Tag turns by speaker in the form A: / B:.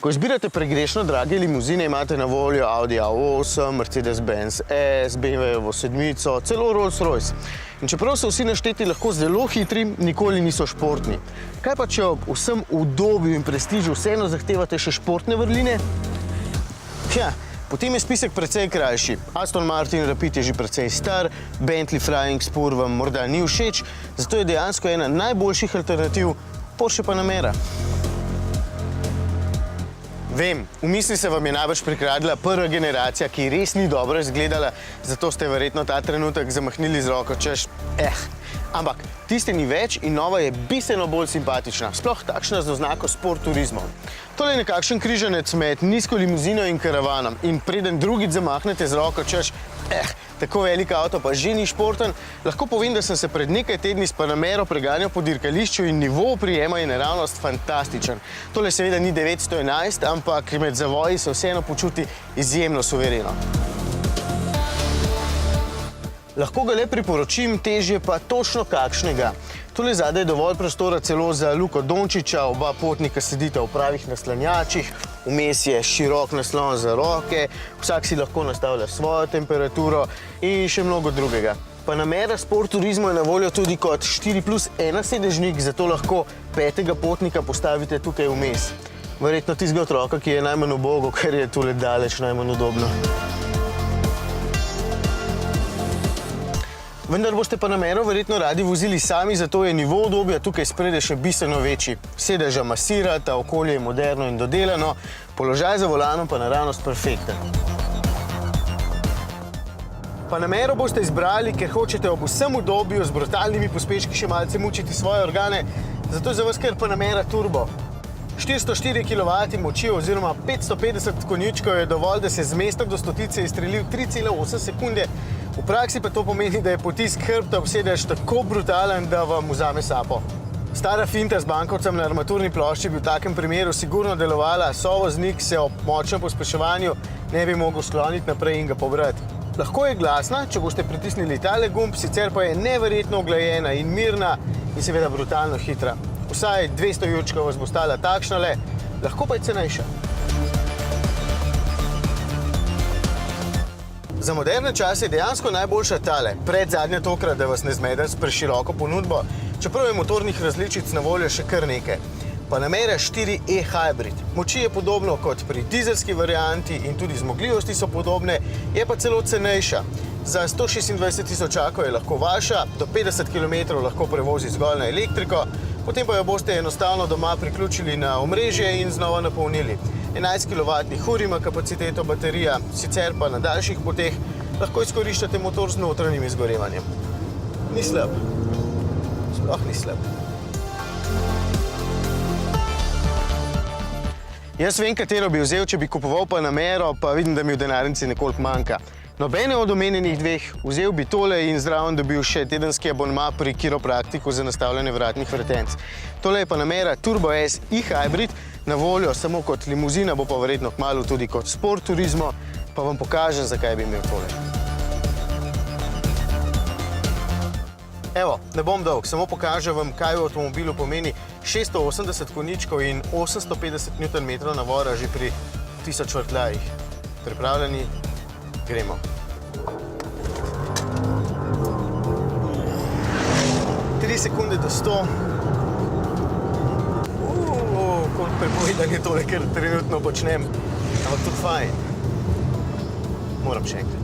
A: Ko izbirate pregrešno drage limuzine, imate na voljo Audi A8, Mercedes-Benz S, BMW-jevo 7, celo Rolls-Royce. In čeprav so vsi našteti lahko zelo hitri, nikoli niso športni. Kaj pa, če ob vsem udobju in prestižu vseeno zahtevate še športne vrline? Ja, potem je spisek precej krajši. Aston Martin Rapid je že precej star, Bentley Flying Spur vam morda ni všeč, zato je dejansko ena najboljših alternativ Porsche Panamera. Vem, v misli se vam je najbrž prikradla prva generacija, ki res ni dobro izgledala, zato ste verjetno ta trenutek zamahnili z roko, češ, Ampak tiste ni več in nova je bistveno bolj simpatična, sploh takšna z oznako sport turizmom. Tole je nekakšen križanec med nizko limuzino in karavanom in preden drugič zamahnete z roko, češ, tako velik avto pa že ni športen, lahko povem, da sem se pred nekaj tedni s Panamero preganjal po dirkališču in nivo prijema je naravnost fantastičen. Tole seveda ni 911, ampak med zavoji se vseeno počuti izjemno suvereno. Lahko ga le priporočim, težje pa točno kakšnega. Tole zadaj je dovolj prostora celo za Luko Dončića, oba potnika sedita v pravih naslanjačih, vmes je širok naslon za roke, vsak si lahko nastavlja svojo temperaturo in še mnogo drugega. Panamera Sport Turismo je na voljo tudi kot 4+1 sedežnik, zato lahko 5. potnika postavite tukaj vmes. Verjetno tistega otroka, ki je najmanj ubogo, ker je tule daleč najmanj udobno. Vendar boste Panamero verjetno radi vozili sami, zato je nivo udobja tukaj spredaj še bistveno večji. Sedeža masirata, okolje je moderno in dodelano, položaj za volanom pa naravnost perfekten. Panamero boste izbrali, ker hočete ob vsem udobju z brutalnimi pospeški še malce mučiti svoje organe, zato je za vas kar Panamera Turbo. 404 kW moči oziroma 550 konjičkov je dovolj, da se z mesta do stotice izstreli v 3,8 sekunde. V praksi pa to pomeni, da je potisk hrbta ob sedež tako brutalen, da vam vzame sapo. Stara finta z bankovcem na armaturni plošči bi v takem primeru sigurno delovala, sovoznik se ob močnem pospeševanju ne bi mogel skloniti naprej in ga pobrati. Lahko je glasna, če boste pritisnili tale gumb, sicer pa je neverjetno uglajena in mirna in seveda brutalno hitra. Vsaj 200 jurčkov vas bo stala takšnale, lahko pa je cenejša. Za moderne čase je dejansko najboljša tale, predzadnja tokrat, da vas ne zmedem s preširoko ponudbo, čeprav je motornih različic na voljo še kar nekaj. Panamera 4e Hybrid. Moči je podobno kot pri dizelski varianti in tudi zmogljivosti so podobne, je pa celo cenejša. Za 126 tisočakov je lahko vaša, do 50 km lahko prevozi zgolj na elektriko, potem pa jo boste enostavno doma priključili na omrežje in znova napolnili. 11 kWh ima kapaciteto baterija, sicer pa na daljših poteh lahko izkoriščate motor z notranjim izgorevanjem. Ni slab. Sploh ni slab. Jaz vem, katero bi vzel, če bi kupoval Panamero, pa vidim, da mi v denarnici nekoliko manjka. Nobene od omenjenih dveh, vzel bi tole in zraven dobil še tedenski abonma pri kiropraktiku za nastavljanje vratnih vretenc. Tole je Panamera Turbo S e-Hybrid, na voljo samo kot limuzina, bo pa verjetno kmalu tudi kot sport turizmo, pa vam pokažem, zakaj bi imel tole. Evo, ne bom dolg, samo pokažem vam, kaj v avtomobilu pomeni 680 konjičkov in 850 Nm navora že pri 1000 vrtljajih. Pripravljeni? Gremo. Tri sekunde do 100. Koliko prepovedan je tole, ker trenutno počnem. Ampak tudi fajn. Moram še enkrat.